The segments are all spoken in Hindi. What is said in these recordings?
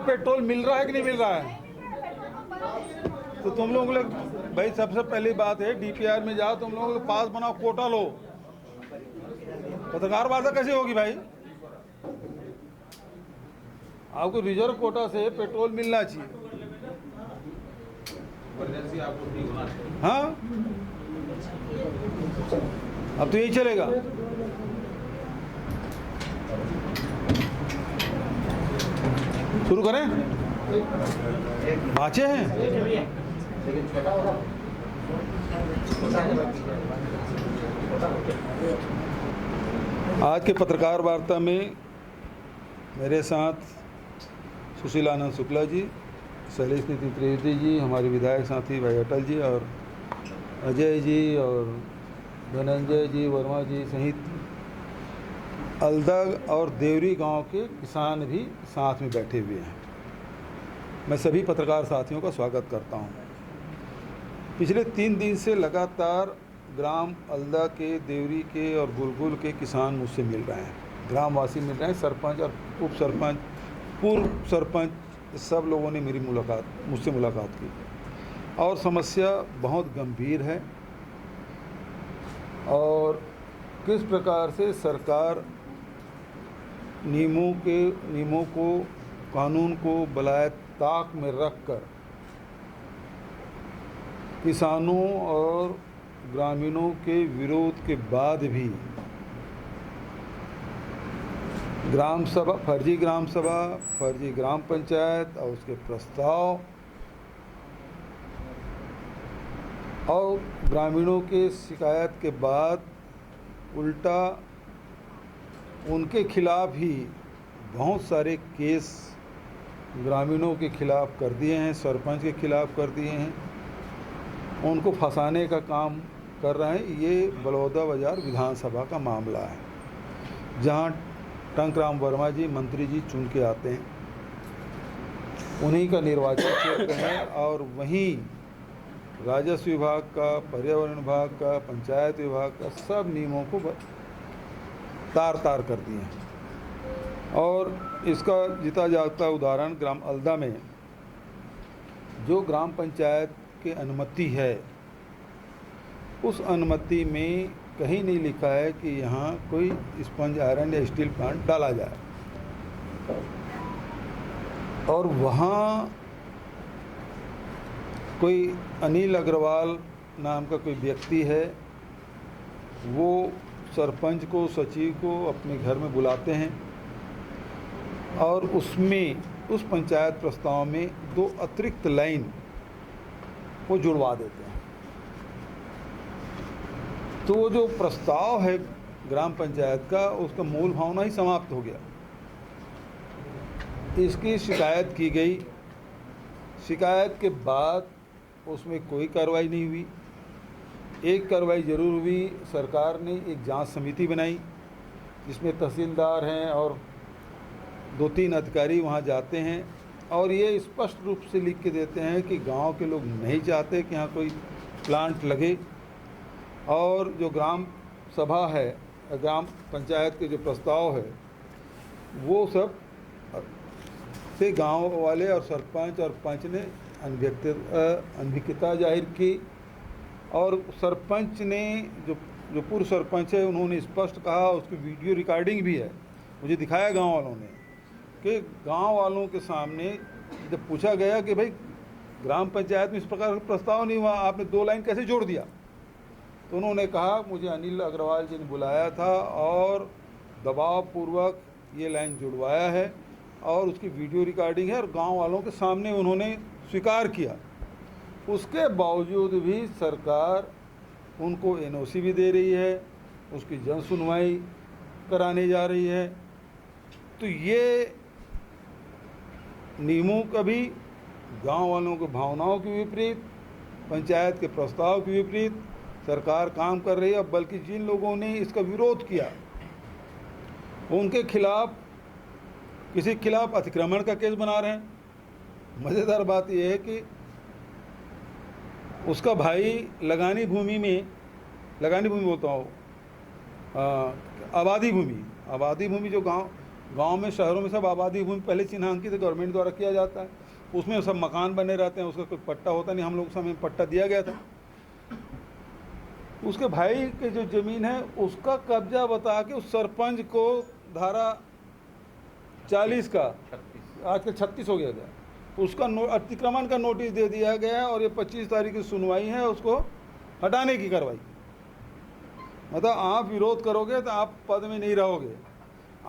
पेट्रोल मिल रहा है कि नहीं मिल रहा है? तो तुम लोग भाई सबसे पहली बात है डीपीआर में जाओ, तुम लोग पास बनाओ, कोटा लो। पत्रकार वार्ता कैसे होगी भाई? आपको रिजर्व कोटा से पेट्रोल मिलना चाहिए। हाँ, अब तो यही चलेगा। शुरू करें? बाचे हैं। आज के पत्रकार वार्ता में मेरे साथ सुशील आनंद शुक्ला जी, शैलेश नितिन त्रिवेदी जी, हमारे विधायक साथी भाई अटल जी और अजय जी और धनंजय जी वर्मा जी सहित अलदग और देवरी गांव के किसान भी साथ में बैठे हुए हैं। मैं सभी पत्रकार साथियों का स्वागत करता हूं। पिछले 3 दिन से लगातार ग्राम अलदा के, देवरी के और बुलबुल के किसान मुझसे मिल रहे हैं, ग्रामवासी मिल रहे हैं, सरपंच और उप सरपंच, पूर्व सरपंच, सब लोगों ने मुझसे मुलाकात की और समस्या बहुत गंभीर है और किस प्रकार से सरकार नियमों को, कानून को बलाए ताक में रखकर किसानों और ग्रामीणों के विरोध के बाद भी ग्राम सभा, फर्जी ग्राम सभा, फर्जी ग्राम पंचायत और उसके प्रस्ताव और ग्रामीणों के शिकायत के बाद उल्टा उनके खिलाफ ही बहुत सारे केस ग्रामीणों के खिलाफ कर दिए हैं, सरपंच के खिलाफ कर दिए हैं, उनको फंसाने का काम कर रहे हैं। ये बलौदा बाजार विधानसभा का मामला है, जहां टंकराम वर्मा जी मंत्री जी चुन के आते हैं, उन्हीं का निर्वाचन क्षेत्र है और वहीं राजस्व विभाग का, पर्यावरण विभाग का, पंचायत विभाग का सब नियमों को तार तार कर दिए हैं। और इसका जीता जागता उदाहरण ग्राम अलदा में जो ग्राम पंचायत की अनुमति है, उस अनुमति में कहीं नहीं लिखा है कि यहाँ कोई स्पंज आयरन या स्टील प्लांट डाला जाए। और वहाँ कोई अनिल अग्रवाल नाम का कोई व्यक्ति है, वो सरपंच को, सचिव को अपने घर में बुलाते हैं और उसमें, उस पंचायत प्रस्ताव में 2 अतिरिक्त लाइन वो जुड़वा देते हैं। तो वो जो प्रस्ताव है ग्राम पंचायत का, उसका मूल भावना ही समाप्त हो गया। इसकी शिकायत की गई, शिकायत के बाद उसमें कोई कार्रवाई नहीं हुई। एक कार्रवाई जरूर हुई, सरकार ने एक जांच समिति बनाई जिसमें तहसीलदार हैं और 2-3 अधिकारी वहां जाते हैं और ये स्पष्ट रूप से लिख के देते हैं कि गांव के लोग नहीं चाहते कि यहाँ कोई प्लांट लगे और जो ग्राम सभा है, ग्राम पंचायत के जो प्रस्ताव है, वो सब से गांव वाले और सरपंच और पंच ने अनभिज्ञता जाहिर की। और सरपंच ने, जो पूर्व सरपंच है, उन्होंने स्पष्ट कहा, उसकी वीडियो रिकॉर्डिंग भी है, मुझे दिखाया गांव वालों ने, कि गांव वालों के सामने जब पूछा गया कि भाई ग्राम पंचायत में इस प्रकार का प्रस्ताव नहीं हुआ, आपने 2 लाइन कैसे जोड़ दिया, तो उन्होंने कहा मुझे अनिल अग्रवाल जी ने बुलाया था और दबाव पूर्वक ये लाइन जुड़वाया है और उसकी वीडियो रिकॉर्डिंग है और गांव वालों के सामने उन्होंने स्वीकार किया। उसके बावजूद भी सरकार उनको एनओसी भी दे रही है, उसकी जन सुनवाई कराने जा रही है। तो ये नियमों का भी गांव वालों की भावनाओं के विपरीत, पंचायत के प्रस्ताव के विपरीत सरकार काम कर रही है। बल्कि जिन लोगों ने इसका विरोध किया उनके खिलाफ, किसी के खिलाफ अतिक्रमण का केस बना रहे हैं। मज़ेदार बात यह है कि उसका भाई लगानी भूमि बोलता हूँ, आबादी भूमि जो गांव गांव में शहरों में सब आबादी भूमि पहले चिन्हांकित गवर्नमेंट द्वारा किया जाता है, उसमें सब मकान बने रहते हैं, उसका कोई पट्टा होता नहीं। हम लोग समय में पट्टा दिया गया था। उसके भाई के जो ज़मीन है उसका कब्जा बता के उस सरपंच को धारा 40 का आजकल 36 हो गया था, उसका अतिक्रमण का नोटिस दे दिया गया और ये 25 तारीख की सुनवाई है, उसको हटाने की कार्रवाई। मतलब आप विरोध करोगे तो आप पद में नहीं रहोगे,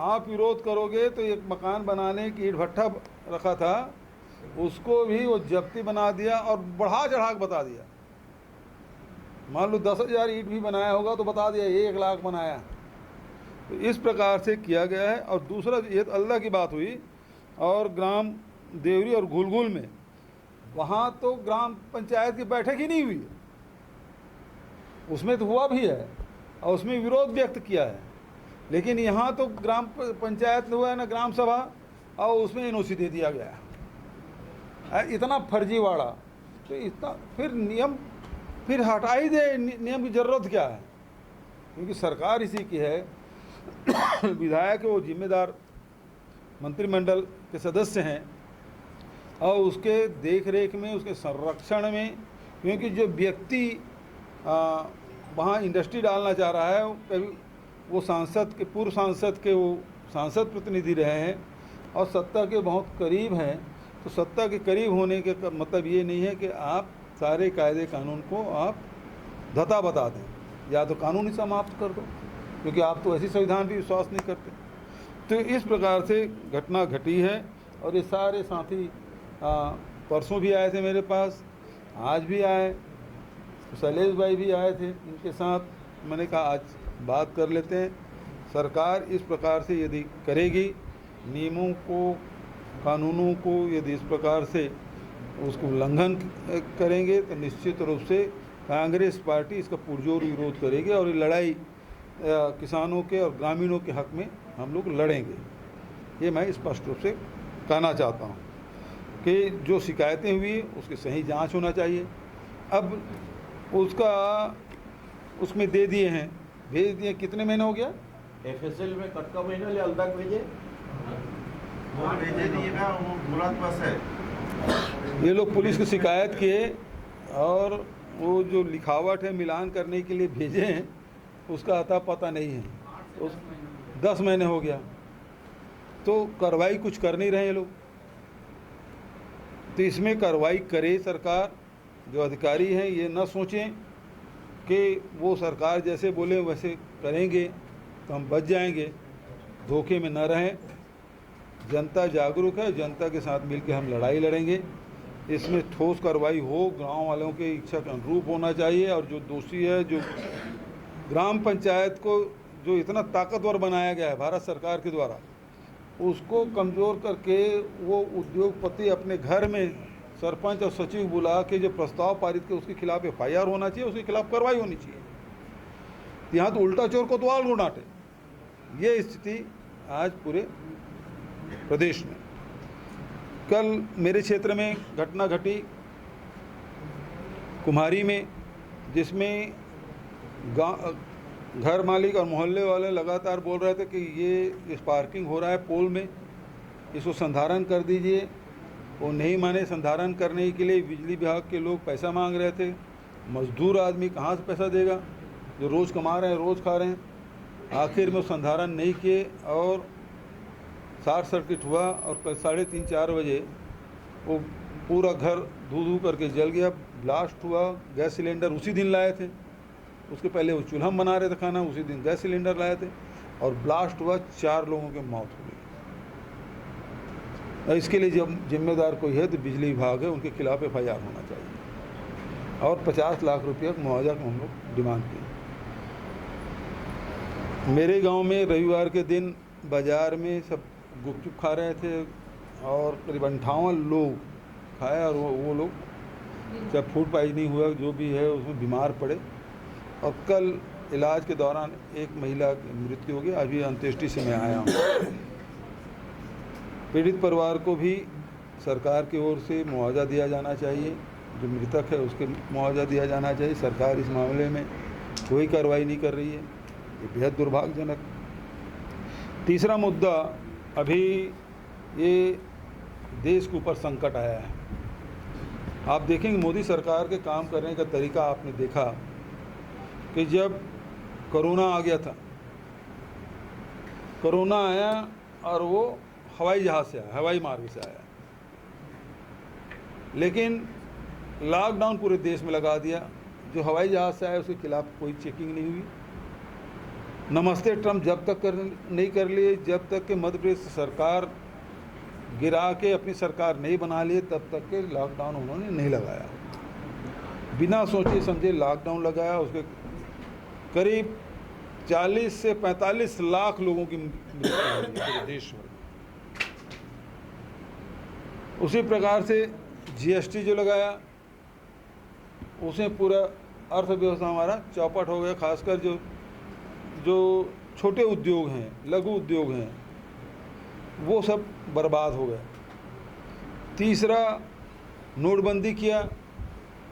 आप विरोध करोगे तो एक मकान बनाने की ईंट भट्ठा रखा था उसको भी वो जब्ती बना दिया और बढ़ा चढ़ा के बता दिया। मान लो 10,000 ईंट भी बनाया होगा तो बता दिया 1 लाख बनाया। तो इस प्रकार से किया गया है। और दूसरा ये तो अल्लाह की बात हुई। और ग्राम देवरी और घुलघुल में वहाँ तो ग्राम पंचायत की बैठक ही नहीं हुई, उसमें तो हुआ भी है और उसमें विरोध व्यक्त किया है, लेकिन यहाँ तो ग्राम पंचायत में हुआ है ना ग्राम सभा, और उसमें एनओसी दे दिया गया है। इतना फर्जीवाड़ा, तो इतना फिर नियम फिर हटा ही दे, नियम की ज़रूरत क्या है? क्योंकि सरकार इसी की है, विधायक वो जिम्मेदार मंत्रिमंडल के सदस्य हैं और उसके देख रेख में, उसके संरक्षण में, क्योंकि जो व्यक्ति वहाँ इंडस्ट्री डालना चाह रहा है, कभी वो सांसद के पूर्व सांसद के वो सांसद प्रतिनिधि रहे हैं और सत्ता के बहुत करीब हैं। तो सत्ता के करीब होने के मतलब ये नहीं है कि आप सारे कायदे कानून को आप धता बता दें, या तो कानून ही समाप्त कर दो, क्योंकि आप तो ऐसी संविधान भी विश्वास नहीं करते। तो इस प्रकार से घटना घटी है। और ये सारे साथी परसों भी आए थे मेरे पास, आज भी आए, शैलेश भाई भी आए थे, इनके साथ मैंने कहा आज बात कर लेते हैं। सरकार इस प्रकार से यदि करेगी, नियमों को कानूनों को यदि इस प्रकार से उसको उल्लंघन करेंगे तो निश्चित रूप से कांग्रेस पार्टी इसका पुरजोर विरोध करेगी और ये लड़ाई किसानों के और ग्रामीणों के हक में हम लोग लड़ेंगे। ये मैं स्पष्ट रूप से कहना चाहता हूँ कि जो शिकायतें हुई उसकी सही जांच होना चाहिए। अब उसका उसमें दे दिए हैं, भेज दिए, कितने महीने हो गया? एफएसएल में कटका महीना ले अलग भेजे, वो भेजे दिए ना, वो मुराद बस है। ये लोग पुलिस की शिकायत किए और वो जो लिखावट है मिलान करने के लिए भेजे हैं, उसका अता पता नहीं है। उस 10 महीने हो गया, तो कार्रवाई कुछ कर नहीं रहे ये लोग। तो इसमें कार्रवाई करे सरकार, जो अधिकारी हैं ये न सोचें कि वो सरकार जैसे बोले वैसे करेंगे तो हम बच जाएंगे, धोखे में न रहें। जनता जागरूक है, जनता के साथ मिलकर हम लड़ाई लड़ेंगे। इसमें ठोस कार्रवाई हो, गांव वालों के इच्छा के अनुरूप होना चाहिए। और जो दोषी है, जो ग्राम पंचायत को जो इतना ताकतवर बनाया गया है भारत सरकार के द्वारा, उसको कमज़ोर करके वो उद्योगपति अपने घर में सरपंच और सचिव बुला के जो प्रस्ताव पारित के उसके खिलाफ FIR होना चाहिए, उसके खिलाफ कार्रवाई होनी चाहिए। यहाँ तो उल्टा चोर कोतवाल को डांटे, ये स्थिति आज पूरे प्रदेश में। कल मेरे क्षेत्र में घटना घटी कुम्हारी में, जिसमें घर मालिक और मोहल्ले वाले लगातार बोल रहे थे कि ये स्पार्किंग हो रहा है पोल में, इसको संधारण कर दीजिए। वो नहीं माने। संधारण करने के लिए बिजली विभाग के लोग पैसा मांग रहे थे। मजदूर आदमी कहाँ से पैसा देगा, जो रोज़ कमा रहे हैं, रोज़ खा रहे हैं। आखिर में वो संधारण नहीं किए और शॉर्ट सर्किट हुआ और कल 3:30-4 बजे वो पूरा घर धू धू करके जल गया, ब्लास्ट हुआ। गैस सिलेंडर उसी दिन लाए थे, उसके पहले वो चूल्हा में बना रहे थे खाना, उसी दिन गैस सिलेंडर लाए थे और ब्लास्ट हुआ, 4 लोगों की मौत हो गई। इसके लिए जब जिम्मेदार कोई है तो बिजली विभाग है, उनके खिलाफ FIR होना चाहिए और 50 लाख रुपये मुआवजा को हम लोग डिमांड किए। मेरे गांव में रविवार के दिन बाज़ार में सब गुपचुप खा रहे थे और करीब 58 लोग खाए और वो लोग चाहे फूड पॉइजनिंग हुआ जो भी है उसमें बीमार पड़े। और कल इलाज के दौरान एक महिला की मृत्यु हो गई। अभी अंत्येष्टि से मैं आया हूँ। पीड़ित परिवार को भी सरकार की ओर से मुआवजा दिया जाना चाहिए, जो मृतक है उसके मुआवजा दिया जाना चाहिए। सरकार इस मामले में कोई कार्रवाई नहीं कर रही है, ये बेहद दुर्भाग्यजनक। तीसरा मुद्दा अभी ये देश के ऊपर संकट आया है। आप देखेंगे मोदी सरकार के काम करने का तरीका आपने देखा कि जब कोरोना आ गया था, कोरोना आया और वो हवाई जहाज़ से आया, हवाई मार्ग से आया, लेकिन लॉकडाउन पूरे देश में लगा दिया। जो हवाई जहाज़ से आया उसके खिलाफ कोई चेकिंग नहीं हुई। नमस्ते ट्रम्प जब तक नहीं कर लिए, जब तक कि मध्य प्रदेश सरकार गिरा के अपनी सरकार नहीं बना लिए, तब तक के लॉकडाउन उन्होंने नहीं लगाया। बिना सोचे समझे लॉकडाउन लगाया। उसके करीब 40 से 45 लाख लोगों की मृत्यु हुई पूरे देश भर में। उसी प्रकार से जीएसटी जो लगाया, उसमें पूरा अर्थव्यवस्था हमारा चौपट हो गया। खासकर जो छोटे उद्योग हैं, लघु उद्योग हैं, वो सब बर्बाद हो गए। तीसरा, नोटबंदी किया,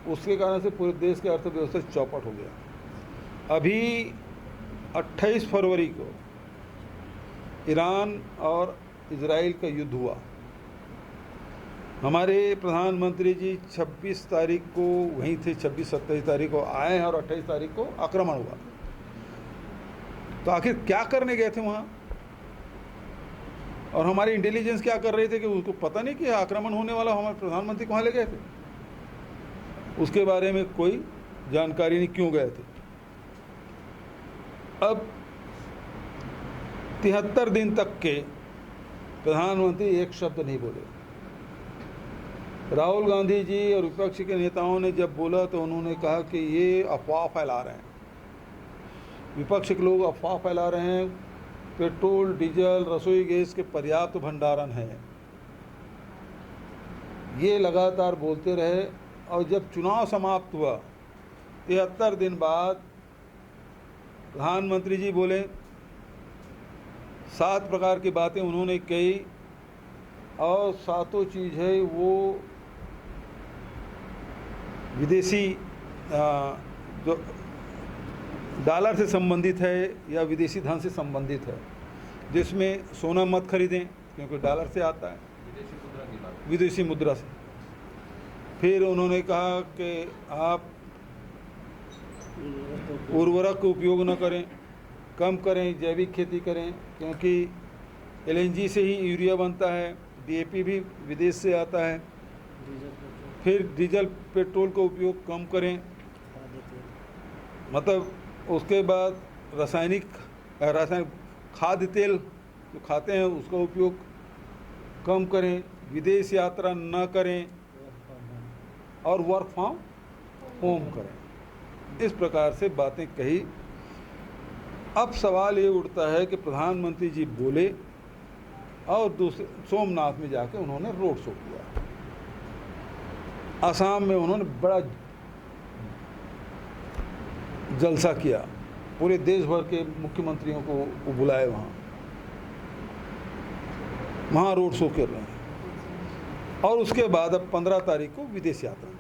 उसके कारण से पूरे देश की अर्थव्यवस्था चौपट हो गया। अभी 28 फरवरी को ईरान और इजराइल का युद्ध हुआ। हमारे प्रधानमंत्री जी 26 तारीख को वहीं थे, 26-27 तारीख को आए हैं और 28 तारीख को आक्रमण हुआ। तो आखिर क्या करने गए थे वहाँ? और हमारे इंटेलिजेंस क्या कर रहे थे कि उसको पता नहीं कि आक्रमण होने वाला, हमारे प्रधानमंत्री कहाँ ले गए थे? उसके बारे में कोई जानकारी नहीं, क्यों गए थे? अब 73 दिन तक के प्रधानमंत्री एक शब्द नहीं बोले। राहुल गांधी जी और विपक्ष के नेताओं ने जब बोला तो उन्होंने कहा कि ये अफवाह फैला रहे हैं, विपक्ष के लोग अफवाह फैला रहे हैं। पेट्रोल, डीजल, रसोई गैस के पर्याप्त भंडारण है, ये लगातार बोलते रहे। और जब चुनाव समाप्त हुआ 73 दिन बाद प्रधानमंत्री जी बोले, 7 प्रकार की बातें उन्होंने कही, और सातों चीज़ है वो विदेशी जो डॉलर से संबंधित है या विदेशी धन से संबंधित है, जिसमें सोना मत खरीदें क्योंकि डॉलर से आता है, विदेशी मुद्रा से। फिर उन्होंने कहा कि आप उर्वरक का उपयोग न करें, कम करें, जैविक खेती करें, क्योंकि एलएनजी से ही यूरिया बनता है, डीएपी भी विदेश से आता है। फिर डीजल पेट्रोल का उपयोग कम करें, मतलब उसके बाद रासायनिक खाद्य तेल जो खाते हैं उसका उपयोग कम करें, विदेश यात्रा न करें और वर्क फ्रॉम होम करें। इस प्रकार से बातें कही। अब सवाल ये उठता है कि प्रधानमंत्री जी बोले और दूसरे सोमनाथ में जाके उन्होंने रोड शो किया। आसाम में उन्होंने बड़ा जलसा किया, पूरे देश भर के मुख्यमंत्रियों को बुलाए, वहाँ रोड शो कर रहे हैं। और उसके बाद अब 15 तारीख को विदेश यात्रा।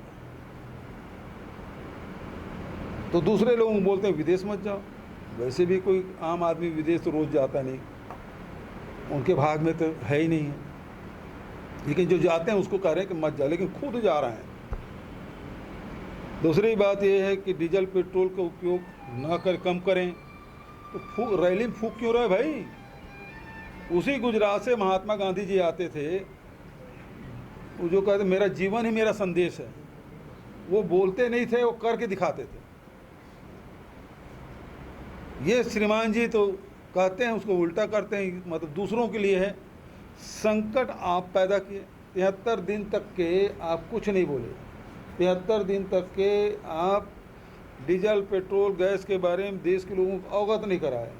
तो दूसरे लोग बोलते हैं विदेश मत जाओ। वैसे भी कोई आम आदमी विदेश तो रोज़ जाता नहीं, उनके भाग में तो है ही नहीं है, लेकिन जो जाते हैं उसको कह रहे हैं कि मत जाओ, लेकिन खुद जा रहे हैं। दूसरी बात यह है कि डीजल पेट्रोल का उपयोग न कर, कम करें। तो रैली में फूक क्यों रहे भाई? उसी गुजरात से महात्मा गांधी जी आते थे, वो जो कहते मेरा जीवन ही मेरा संदेश है, वो बोलते नहीं थे, वो करके दिखाते थे। ये श्रीमान जी तो कहते हैं, उसको उल्टा करते हैं, मतलब दूसरों के लिए है। संकट आप पैदा किए। 73 दिन तक के आप कुछ नहीं बोले, 73 दिन तक के आप डीजल, पेट्रोल, गैस के बारे में देश के लोगों को अवगत नहीं कराए,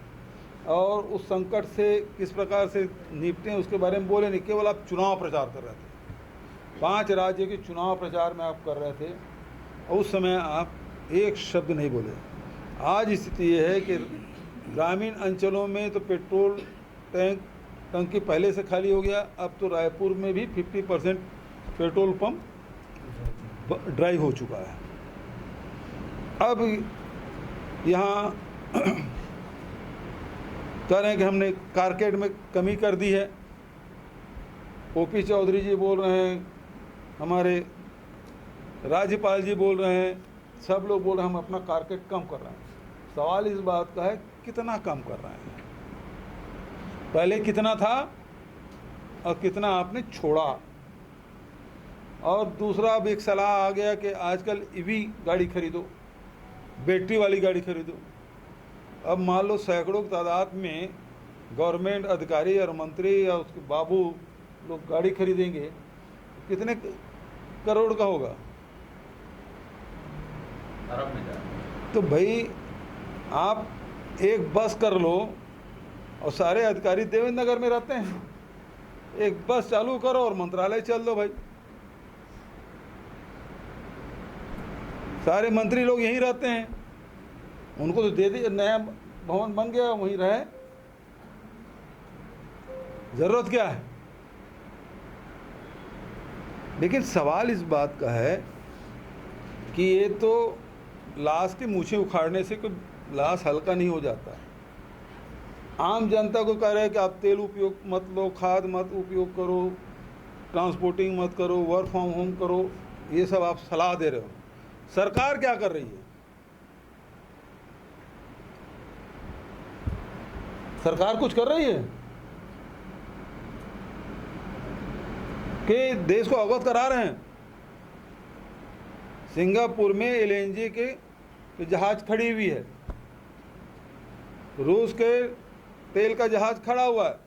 और उस संकट से किस प्रकार से निपटें उसके बारे में बोले नहीं। केवल आप चुनाव प्रचार कर रहे थे, 5 राज्य के चुनाव प्रचार में आप कर रहे थे, और उस समय आप एक शब्द नहीं बोले। आज स्थिति ये है कि ग्रामीण अंचलों में तो पेट्रोल टंकी पहले से खाली हो गया। अब तो रायपुर में भी 50% पेट्रोल पंप ड्राई हो चुका है। अब यहाँ कह रहे हैं कि हमने कारकेड में कमी कर दी है, ओपी चौधरी जी बोल रहे हैं, हमारे राज्यपाल जी बोल रहे हैं, सब लोग बोल रहे हैं हम अपना टारगेट कम कर रहे हैं। सवाल इस बात का है कितना कम कर रहे हैं, पहले कितना था और कितना आपने छोड़ा। और दूसरा अब एक सलाह आ गया कि आजकल ईवी गाड़ी खरीदो, बैटरी वाली गाड़ी खरीदो। अब मान लो सैकड़ों की तादाद में गवर्नमेंट अधिकारी और मंत्री या उसके बाबू लोग गाड़ी खरीदेंगे, कितने करोड़ का होगा? अरब में जा। तो भाई आप एक बस कर लो, और सारे अधिकारी देवेंद्र नगर में रहते हैं, एक बस चालू करो और मंत्रालय चल दो भाई। सारे मंत्री लोग यहीं रहते हैं, उनको तो दे दिए, नया भवन बन गया, वहीं रहे, जरूरत क्या है? लेकिन सवाल इस बात का है कि ये तो लाश की मूछें उखाड़ने से कोई लाश हल्का नहीं हो जाता। आम जनता को कह रहे हैं कि आप तेल उपयोग मत लो, खाद मत उपयोग करो, ट्रांसपोर्टिंग मत करो, वर्क फ्रॉम होम करो, ये सब आप सलाह दे रहे हो। सरकार क्या कर रही है? सरकार कुछ कर रही है कि देश को अवगत करा रहे हैं? सिंगापुर में एलएनजी के जहाज खड़ी हुई है, रूस के तेल का जहाज खड़ा हुआ है,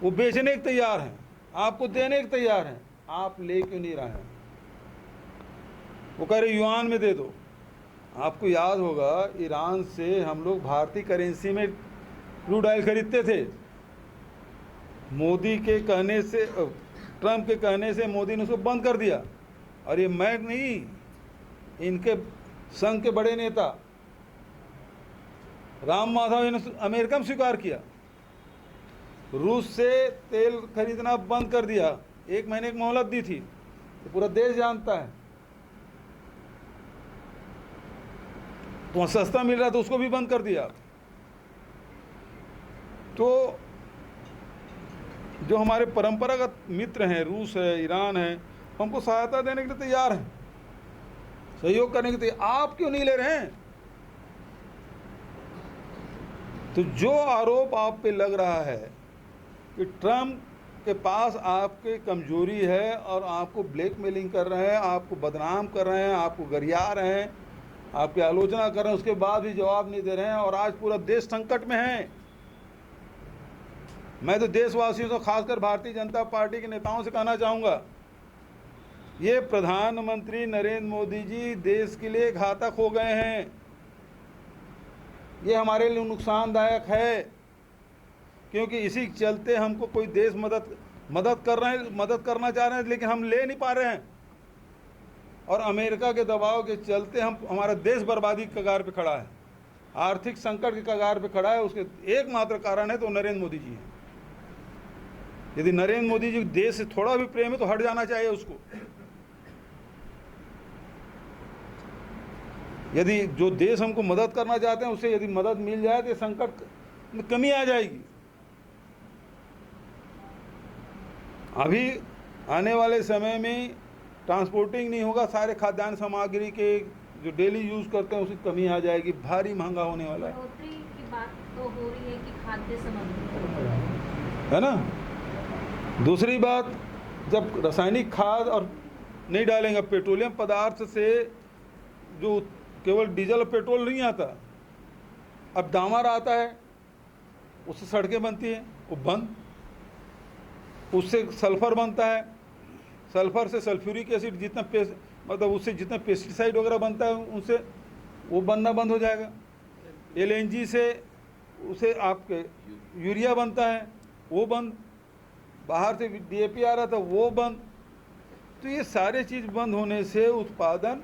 वो बेचने के तैयार हैं, आपको देने के तैयार हैं, आप ले क्यों नहीं रहे हैं? वो कह रहे युआन में दे दो। आपको याद होगा ईरान से हम लोग भारतीय करेंसी में क्रूड ऑयल खरीदते थे। मोदी के कहने से, ट्रंप के कहने से मोदी ने उसको बंद कर दिया। और ये मैं नहीं, इनके संघ के बड़े नेता राम माधव ने अमेरिका में स्वीकार किया, रूस से तेल खरीदना बंद कर दिया, 1 महीने की मोहलत दी थी, तो पूरा देश जानता है। तो सस्ता मिल रहा तो उसको भी बंद कर दिया। तो जो हमारे परंपरागत मित्र हैं, रूस है, ईरान है, हमको सहायता देने के लिए तैयार हैं, सहयोग करने के लिए। आप क्यों नहीं ले रहे हैं? तो जो आरोप आप पे लग रहा है कि ट्रंप के पास आपके कमजोरी है और आपको ब्लैकमेलिंग कर रहे हैं, आपको बदनाम कर रहे हैं, आपको गरिया रहे हैं, आपकी आलोचना कर रहे हैं, उसके बाद भी जवाब नहीं दे रहे हैं, और आज पूरा देश संकट में है। मैं तो देशवासियों से, खासकर भारतीय जनता पार्टी के नेताओं से कहना चाहूँगा, ये प्रधानमंत्री नरेंद्र मोदी जी देश के लिए घातक हो गए हैं। ये हमारे लिए नुकसानदायक है, क्योंकि इसी के चलते हमको कोई देश मदद करना चाह रहे हैं, लेकिन हम ले नहीं पा रहे हैं, और अमेरिका के दबाव के चलते हमारा देश बर्बादी के कगार पे खड़ा है, आर्थिक संकट के कगार पे खड़ा है। उसके एकमात्र कारण है तो नरेंद्र मोदी जी हैं। यदि नरेंद्र मोदी जी देश से थोड़ा भी प्रेम है तो हट जाना चाहिए उसको। यदि जो देश हमको मदद करना चाहते हैं उससे यदि मदद मिल जाए तो संकट में कमी आ जाएगी। अभी आने वाले समय में ट्रांसपोर्टिंग नहीं होगा, सारे खाद्यान्न सामग्री के जो डेली यूज करते हैं उसकी कमी आ जाएगी, भारी महंगा होने वाला है। बढ़ोतरी की बात तो हो रही है कि खाद्य सामग्री है ना। दूसरी बात, जब रासायनिक खाद और नहीं डालेंगे, पेट्रोलियम पदार्थ से जो केवल डीजल और पेट्रोल नहीं आता, अब दामर आता है, उससे सड़कें बनती हैं, वो बंद, उससे सल्फर बनता है, सल्फर से सल्फ्यूरिक एसिड जितना मतलब उससे जितना पेस्टिसाइड वगैरह बनता है उनसे वो बनना बंद हो जाएगा। एलएनजी से उसे आपके यूरिया बनता है, वो बंद, बाहर से डीएपी आ रहा था वो बंद। तो ये सारे चीज़ बंद होने से उत्पादन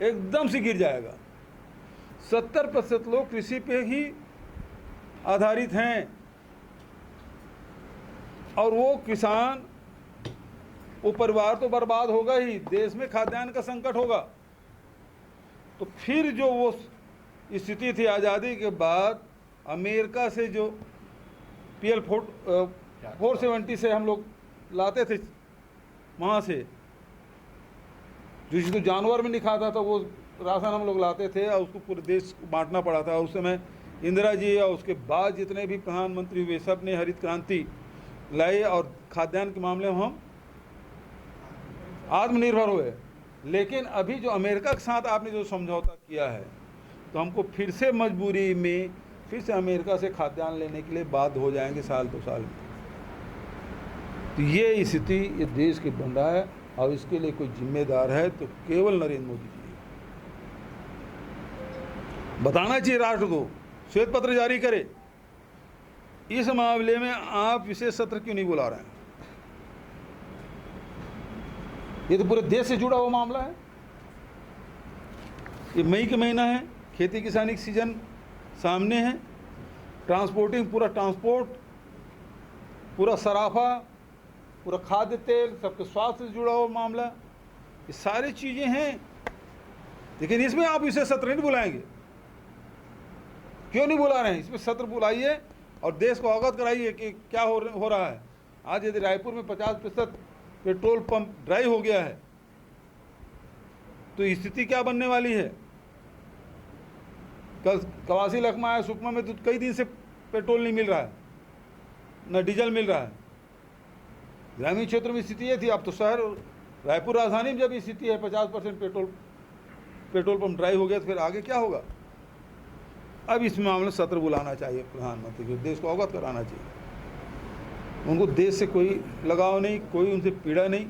एकदम से गिर जाएगा। 70% लोग कृषि पे ही आधारित हैं, और वो किसान, वो परिवार तो बर्बाद होगा ही, देश में खाद्यान्न का संकट होगा। तो फिर जो वो स्थिति थी आज़ादी के बाद, अमेरिका से जो 470 से हम लोग लाते थे वहाँ से, जिसको जानवर में नहीं खाता था वो राशन हम लोग लाते थे और उसको पूरे देश को बांटना पड़ा था। और उस समय इंदिरा जी और उसके बाद जितने भी प्रधानमंत्री हुए सब ने हरित क्रांति लाई और खाद्यान्न के मामले में हम आत्मनिर्भर हुए। लेकिन अभी जो अमेरिका के साथ आपने जो समझौता किया है, तो हमको फिर से मजबूरी में फिर से अमेरिका से खाद्यान्न लेने के लिए बाध्य हो जाएंगे साल 2 साल में। तो ये स्थिति ये देश की बन रहा है और इसके लिए कोई जिम्मेदार है तो केवल नरेंद्र मोदी जी। बताना चाहिए राष्ट्र को, श्वेत पत्र जारी करे। इस मामले में आप विशेष सत्र क्यों नहीं बुला रहे हैं? ये तो पूरे देश से जुड़ा हुआ मामला है। ये मई का महीना है, खेती किसानी की सीजन सामने है, ट्रांसपोर्टिंग पूरा ट्रांसपोर्ट, पूरा सराफा, पूरा खाद्य तेल, सबके स्वास्थ्य से जुड़ा हुआ मामला, ये सारी चीज़ें हैं। लेकिन इसमें आप विशेष सत्र नहीं बुलाएंगे, क्यों नहीं बुला रहे हैं? इसमें सत्र बुलाइए और देश को अवगत कराइए कि क्या हो रहा है। आज यदि रायपुर में 50% पेट्रोल पंप ड्राई हो गया है तो स्थिति क्या बनने वाली है? कल कवासी लखमा है, सुकमा में तो कई दिन से पेट्रोल नहीं मिल रहा है, न डीजल मिल रहा है। ग्रामीण क्षेत्र में स्थिति ये थी, अब तो शहर रायपुर राजधानी में जब स्थिति है 50% पेट्रोल पंप ड्राई हो गया तो फिर आगे क्या होगा? अब इस मामले में सत्र बुलाना चाहिए प्रधानमंत्री को, देश को अवगत कराना चाहिए। उनको देश से कोई लगाव नहीं, कोई उनसे पीड़ा नहीं,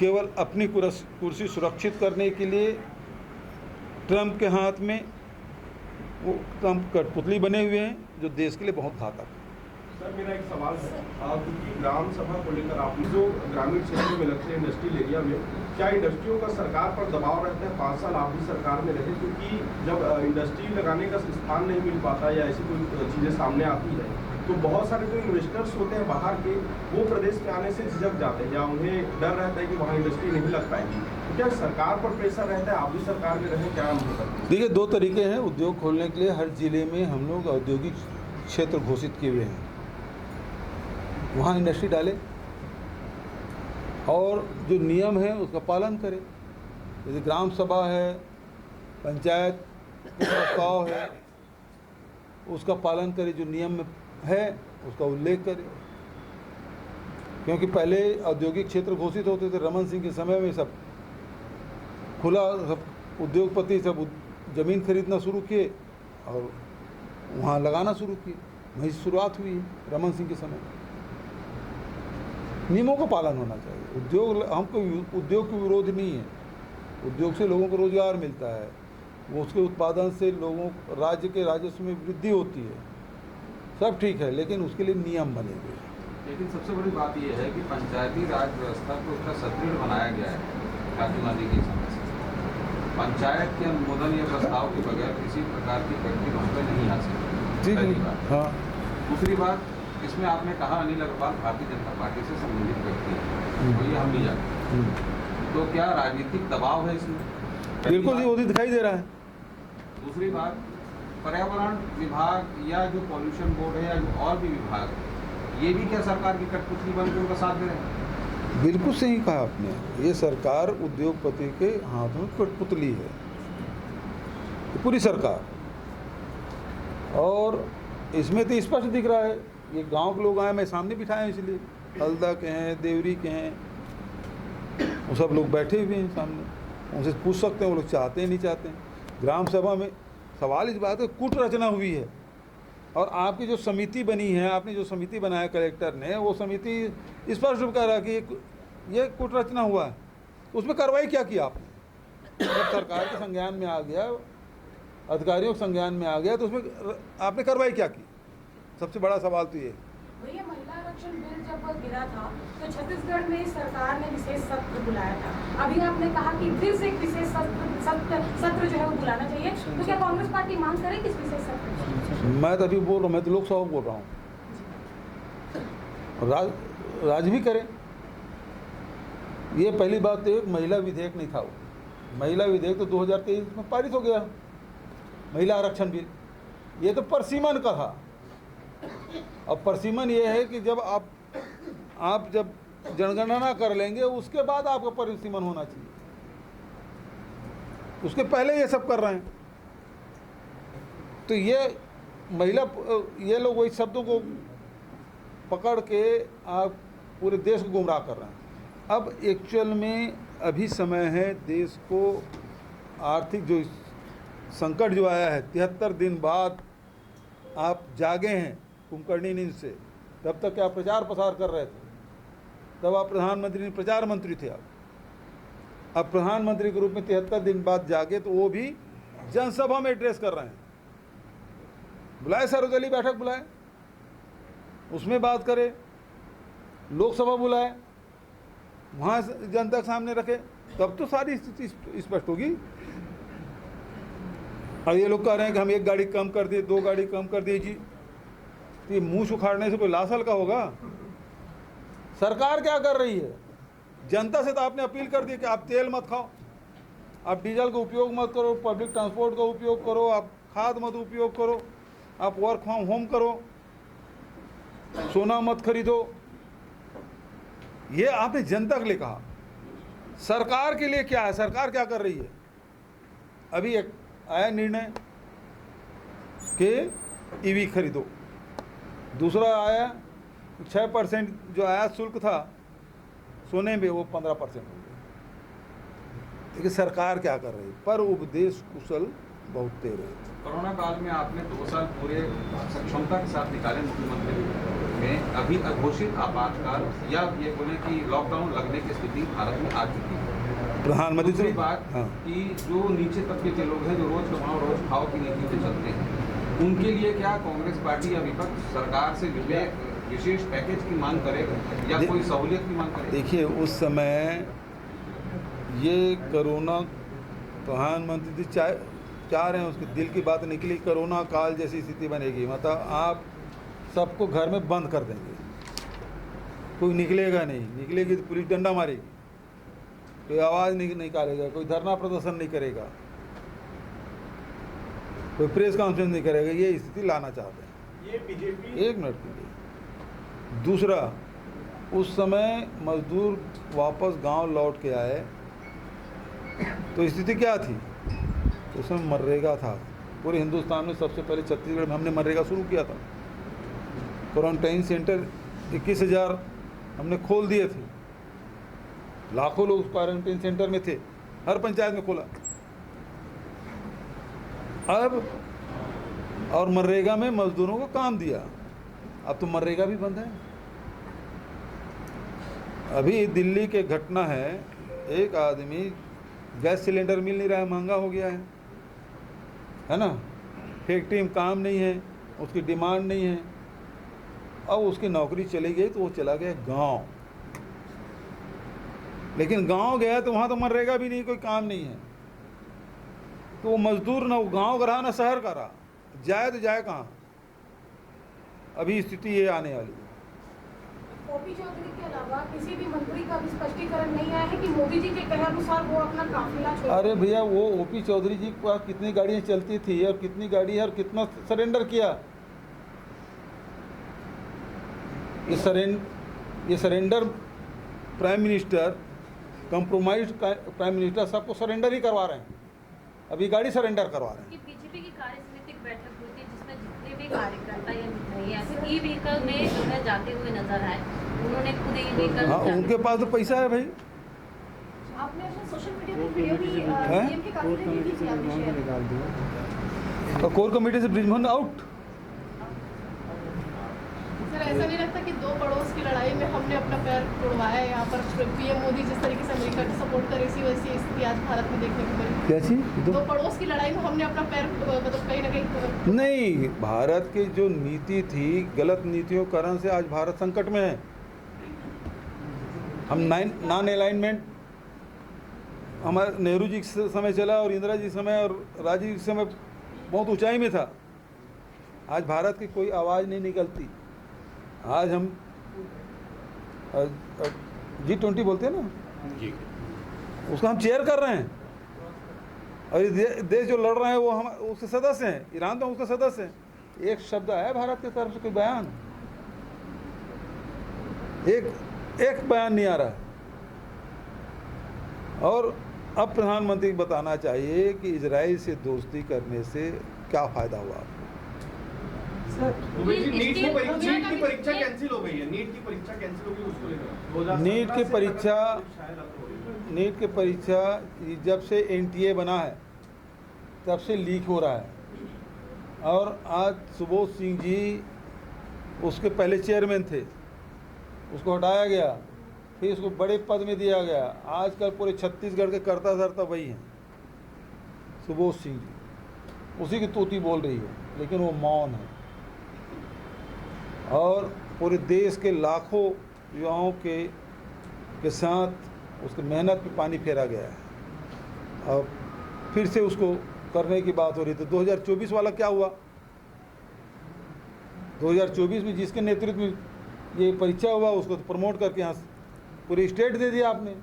केवल अपनी कुर्सी सुरक्षित करने के लिए ट्रंप के हाथ में वो ट्रंप कठपुतली बने हुए हैं, जो देश के लिए बहुत घातक है। सर मेरा एक सवाल है, क्योंकि ग्राम सभा को लेकर आपने जो ग्रामीण क्षेत्रों में लगते हैं इंडस्ट्रियल एरिया में, क्या इंडस्ट्रियों का सरकार पर दबाव रहता है? 5 साल आप भी सरकार में रहे, क्योंकि जब इंडस्ट्री लगाने का स्थान नहीं मिल पाता या ऐसी कोई चीज़ें सामने आती है तो बहुत सारे जो इन्वेस्टर्स होते हैं बाहर के, वो प्रदेश में आने से झिझक जाते हैं या उन्हें डर रहता है कि वहाँ इंडस्ट्री नहीं लग पाएगी। तो क्या सरकार पर प्रेशर रहता है? आप भी सरकार में रहें, क्या हम हो सकते हैं? देखिए, 2 तरीके हैं उद्योग खोलने के लिए। हर जिले में हम लोग औद्योगिक क्षेत्र घोषित किए हुए हैं, वहाँ इंडस्ट्री डाले और जो नियम है उसका पालन करे। जैसे ग्राम सभा है, पंचायत प्रस्ताव है, उसका पालन करे, जो नियम में है उसका उल्लेख करे। क्योंकि पहले औद्योगिक क्षेत्र घोषित होते थे, रमन सिंह के समय में सब खुला, सब उद्योगपति सब ज़मीन खरीदना शुरू किए और वहाँ लगाना शुरू किए। वहीं शुरुआत हुई है रमन सिंह के समय। नियमों का पालन होना चाहिए। उद्योग, हमको उद्योग का विरोध नहीं है, उद्योग से लोगों को रोजगार मिलता है, वो उसके उत्पादन से लोगों राज्य के राजस्व में वृद्धि होती है, सब ठीक है, लेकिन उसके लिए नियम बने हुए। लेकिन सबसे बड़ी बात यह है कि पंचायती राज व्यवस्था को इतना सुदृढ़ बनाया गया है राजीव गांधी के समय से। पंचायत के अनुमोदन या प्रस्ताव के बगैर किसी प्रकार की व्यक्ति वहाँ पर नहीं आ सकती। पहली बात। हाँ। दूसरी बात, इसमें आपने कहा अनिल अग्रवाल भारतीय जनता पार्टी से संबंधित व्यक्ति है, तो ये हम नहीं जानते, तो क्या राजनीतिक दबाव है इसमें? बिल्कुल वो दिखाई दे रहा है। दूसरी बात, पर्यावरण विभाग या जो पॉल्यूशन बोर्ड है या जो और भी विभाग, ये भी क्या सरकार की कठपुतली बनकर उनका साथ दे रहे हैं? बिल्कुल सही कहा आपने, ये सरकार उद्योगपति के हाथ में कठपुतली है, ये पूरी सरकार। और इसमें तो स्पष्ट दिख रहा है, ये गांव के लोग आए, मैं सामने बिठाए हैं, इसलिए हल्दा के हैं, देवरी के हैं, वो सब लोग बैठे हुए हैं सामने, उनसे पूछ सकते हैं वो लोग चाहते हैं नहीं चाहते हैं। ग्राम सभा में सवाल इस बात है, कूट रचना हुई है और आपकी जो समिति बनी है, आपने जो समिति बनाया कलेक्टर ने, वो समिति स्पष्ट रूप कह रहा है कि ये कूट रचना हुआ है। उसमें कार्रवाई क्या की आपने? जब सरकार के संज्ञान में आ गया, अधिकारियों के संज्ञान में आ गया, तो उसमें आपने कार्रवाई क्या की? सबसे बड़ा सवाल तो ये। भैया, महिला आरक्षण बिल जब गिरा था तो छत्तीसगढ़ में सरकार ने विशेष सत्र बुलाया था। अभी आपने कहा कि फिर से एक विशेष सत्र जो है वो बुलाना चाहिए, तो क्या कांग्रेस पार्टी मांग करेगी इस विशेष सत्र? मैं तो अभी बोल रहा हूँ, मैं तो लोकसभा बोल रहा हूँ, राज भी करें। ये पहली बात तो एक महिला विधेयक नहीं था, वो महिला विधेयक तो 2023 में पारित हो गया, महिला आरक्षण बिल, ये तो परसीमन का था, अब परिसीमन ये है कि जब आप जब जनगणना कर लेंगे उसके बाद आपका परिसीमन होना चाहिए, उसके पहले ये सब कर रहे हैं। तो ये ये लोग वही शब्दों को पकड़ के आप पूरे देश को गुमराह कर रहे हैं। अब एक्चुअल में अभी समय है देश को आर्थिक जो संकट जो आया है, 73 दिन बाद आप जागे हैं कुंभकर्णी नींद से। तब तक क्या प्रचार प्रसार कर रहे थे, तब आप प्रधानमंत्री नहीं प्रचार मंत्री थे आप। अब प्रधानमंत्री के रूप में 73 दिन बाद जागे तो वो भी जनसभा में एड्रेस कर रहे हैं। बुलाए सर्वदलीय बैठक बुलाए, उसमें बात करे, लोकसभा बुलाए, वहाँ जनता के सामने रखे, तब तो सारी स्थिति स्पष्ट होगी। और ये लोग कह रहे हैं कि हम 1 गाड़ी कम कर दिए, 2 गाड़ी कम कर दीजिए, तो ये मुँह सुखाड़ने से कोई लासल का होगा? सरकार क्या कर रही है? जनता से तो आपने अपील कर दी कि आप तेल मत खाओ, आप डीजल का उपयोग मत करो, पब्लिक ट्रांसपोर्ट का उपयोग करो, आप खाद मत उपयोग करो, आप वर्क फ्रॉम होम करो, सोना मत खरीदो। ये आपने जनता के लिए कहा। सरकार के लिए क्या है? सरकार क्या कर रही है? अभी एक आया निर्णय कि ईवी खरीदो, दूसरा आया 6% जो आया शुल्क था सोने में, वो 15% हो गया। देखिए सरकार क्या कर रही है, पर उपदेश कुशल बहुत तेज है। कोरोना काल में आपने 2 साल पूरे सक्षमता के साथ निकाले मुख्यमंत्री में। अभी अघोषित आपातकाल या ये बोले कि लॉकडाउन लगने की स्थिति भारत में आ चुकी है। प्रधानमंत्री दूसरी बात हाँ। कि जो नीचे तबके के लोग हैं, जो रोज कमाओ रोज खाओ की नीति पे चलते हैं, उनके लिए क्या कांग्रेस पार्टी या विपक्ष सरकार से विशेष पैकेज की मांग करेगा या कोई सहूलियत की मांग करेगा? देखिए उस समय ये कोरोना प्रधानमंत्री जी चाह रहे हैं, उसके दिल की बात निकली, कोरोना काल जैसी स्थिति बनेगी, मतलब आप सबको घर में बंद कर देंगे, कोई निकलेगा नहीं, निकलेगी तो पुलिस डंडा मारेगी, कोई आवाज़ नहीं निकालेगा, कोई धरना प्रदर्शन नहीं करेगा, कोई प्रेस कॉन्फ्रेंस नहीं करेगा। ये स्थिति लाना चाहते हैं। ये बीजेपी 1 मिनट के लिए। दूसरा, उस समय मजदूर वापस गांव लौट के आए तो स्थिति क्या थी? उसमें मनरेगा था। पूरे हिंदुस्तान में सबसे पहले छत्तीसगढ़ में हमने मनरेगा शुरू किया था। क्वारंटाइन सेंटर 21,000 हमने खोल दिए थे, लाखों लोग क्वारंटाइन सेंटर में थे, हर पंचायत में खोला। अब और मनरेगा में मजदूरों को काम दिया। अब तो मनरेगा भी बंद है। अभी दिल्ली के घटना है, एक आदमी गैस सिलेंडर मिल नहीं रहा है, महंगा हो गया है ना, फैक्ट्री में काम नहीं है, उसकी डिमांड नहीं है। अब उसकी नौकरी चली गई तो वो चला गया गांव, लेकिन गांव गया तो वहाँ तो मनरेगा भी नहीं, कोई काम नहीं है। तो वो मजदूर ना गांव का रहा ना शहर का रहा, जाए तो जाए कहाँ? अभी स्थिति ये आने वाली है। ओपी चौधरी के अलावा किसी भी मंत्री का भी स्पष्टीकरण नहीं आया है कि मोदी जी के कहे अनुसार वो अपना काफिला छोड़। अरे भैया, वो ओपी चौधरी जी का कितनी गाड़ियाँ चलती थी और कितनी गाड़ी है और कितना सरेंडर किया? ये surrender prime minister, compromised prime minister सबको सरेंडर ही करवा रहे हैं। अभी गाड़ी सरेंडर करवा रहे हैं। बीजेपी की कार्य समिति की बैठक हुई थी जिसमें जितने भी कार्यकर्ता या मित्र या फिर ई व्हीकल में जो है जाते हुए नजर आए, उन्होंने खुद ई व्हीकल। हाँ, उनके पास तो पैसा है भाई। आपने अपने सोशल मीडिया पे वीडियो भी डीएम के काफिले की थी, आपने शेयर। और कोर कमेटी से ब्रिजमोहन आउट। सर, ऐसा नहीं लगता कि 2 पड़ोस की लड़ाई में हमने अपना पैर तोड़वाया है? यहाँ पर पीएम मोदी जिस तरीके से अमेरिका को सपोर्ट करे, इसी वजह स्थिति आज भारत में देखने को मिली। क्या चीज? 2 पड़ोस की लड़ाई में हमने अपना पैर मतलब कहीं ना कहीं। नहीं, भारत की जो नीति थी, गलत नीतियों के कारण से आज भारत संकट में है। हम नॉन अलाइनमेंट हमारे नेहरू जी के समय चला और इंदिरा जी के समय और राजीव जी के समय बहुत ऊंचाई में था। आज भारत की कोई आवाज़ नहीं निकलती। आज हम G20 बोलते हैं ना जी, उसका हम चेयर कर रहे हैं। और ये देश जो लड़ रहे हैं वो हम उसके सदस्य हैं। ईरान तो उसका सदस्य है। एक शब्द आया भारत की तरफ से कोई बयान? एक बयान नहीं आ रहा है। और अब प्रधानमंत्री को बताना चाहिए कि इजराइल से दोस्ती करने से क्या फ़ायदा हुआ। नीट की परीक्षा ये- कैंसिल हो गई है, नीट की परीक्षा कैंसिल हो गई, उसको लेकर नीट की परीक्षा जब से NTA बना है तब से लीक हो रहा है। और आज सुबोध सिंह जी उसके पहले चेयरमैन थे, उसको हटाया गया, फिर उसको बड़े पद में दिया गया। आजकल पूरे छत्तीसगढ़ के कर्ता धर्ता वही हैं, सुबोध सिंह जी। उसी की तूती बोल रही है, लेकिन वो मौन है। और पूरे देश के लाखों युवाओं के साथ उसकी मेहनत पे पानी फेरा गया है। और फिर से उसको करने की बात हो रही थी। 2024 वाला क्या हुआ? 2024 में जिसके नेतृत्व में ये परीक्षा हुआ उसको तो प्रमोट करके यहाँ पूरी स्टेट दे दिया आपने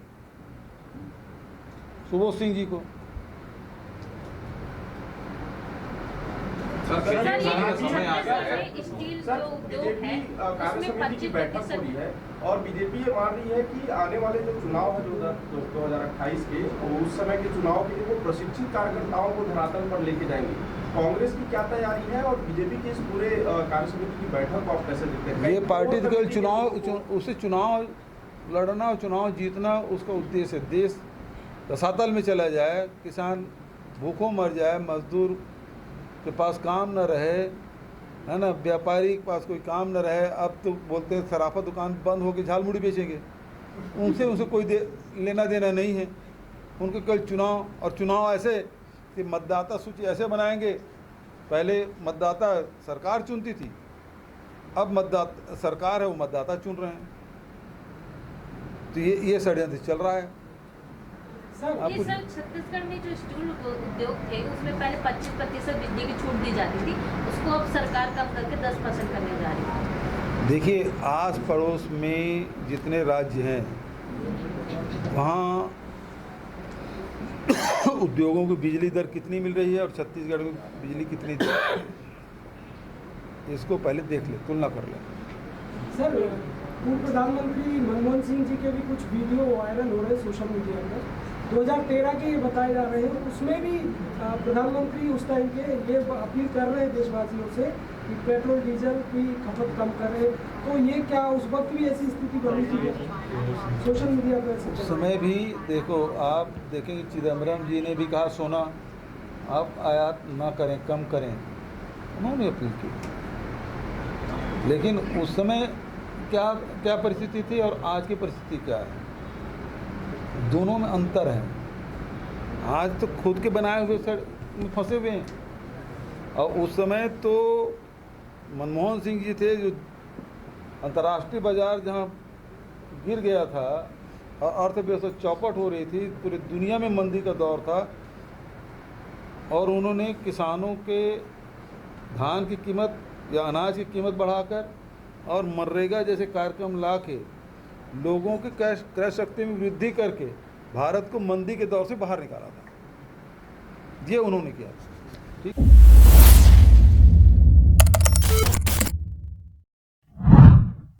सुबोध सिंह जी को। सर सर, ये समय आ गया है। छत्तीसगढ़ में स्टील सर, जो उद्योग बीजेपी है कार्य उसमें समिति की बैठक हो रही 25% है और बीजेपी ये मान रही है कि आने वाले जो चुनाव है 2028 के, उस समय के चुनाव के लिए वो प्रशिक्षित कार्यकर्ताओं को धरातल पर लेके जाएंगे। कांग्रेस की क्या तैयारी है और बीजेपी के इस पूरे कार्य समिति की बैठक को आप कैसे देखते हैं? ये पार्टी तो केवल चुनाव लड़ना और चुनाव जीतना उसका उद्देश्य है। देश रसातल में चला जाए, किसान भूखों मर जाए, मजदूर के पास काम न रहे, है ना, व्यापारी के पास कोई काम न रहे। अब तो बोलते हैं सराफा दुकान बंद होकर झालमुड़ी बेचेंगे। उनसे कोई लेना देना नहीं है। उनके कल चुनाव, और चुनाव ऐसे कि मतदाता सूची ऐसे बनाएंगे। पहले मतदाता सरकार चुनती थी, अब मतदाता सरकार है वो मतदाता चुन रहे हैं। तो ये षड्यंत्र चल रहा है। सर ये सर छत्तीसगढ़ में जो स्टील उद्योग थे उसमें पहले 25% बिजली की छूट दी जाती थी, उसको अब सरकार कम करके 10% करने जा रही है। देखिए, आस पड़ोस में जितने राज्य हैं वहाँ उद्योगों को बिजली दर कितनी मिल रही है और छत्तीसगढ़ में बिजली कितनी दर है, इसको पहले देख ले, तुलना कर ले। सर, पूर्व प्रधानमंत्री मनमोहन सिंह जी के भी कुछ वीडियो वायरल हो रहे हैं सोशल मीडिया पर। 2013 के ये बताए जा रहे हैं, उसमें भी प्रधानमंत्री उस टाइम के ये अपील कर रहे हैं देशवासियों से कि पेट्रोल डीजल की खपत कम करें। तो ये क्या उस वक्त भी ऐसी स्थिति बनी थी सोशल मीडिया पर? उस समय भी देखो, आप देखेंगे चिदम्बरम जी ने भी कहा सोना आप आयात ना करें, कम करें, उन्होंने अपील की। लेकिन उस समय क्या परिस्थिति थी और आज की परिस्थिति क्या है, दोनों में अंतर है। आज तो खुद के बनाए हुए में फंसे हुए हैं, और उस समय तो मनमोहन सिंह जी थे जो अंतर्राष्ट्रीय बाजार जहां गिर गया था और अर्थव्यवस्था चौपट हो रही थी, पूरी दुनिया में मंदी का दौर था, और उन्होंने किसानों के धान की कीमत या अनाज की कीमत बढ़ाकर और मनरेगा जैसे कार्यक्रम ला के लोगों की क्रय शक्ति में वृद्धि करके भारत को मंदी के दौर से बाहर निकाला था। ये उन्होंने किया था।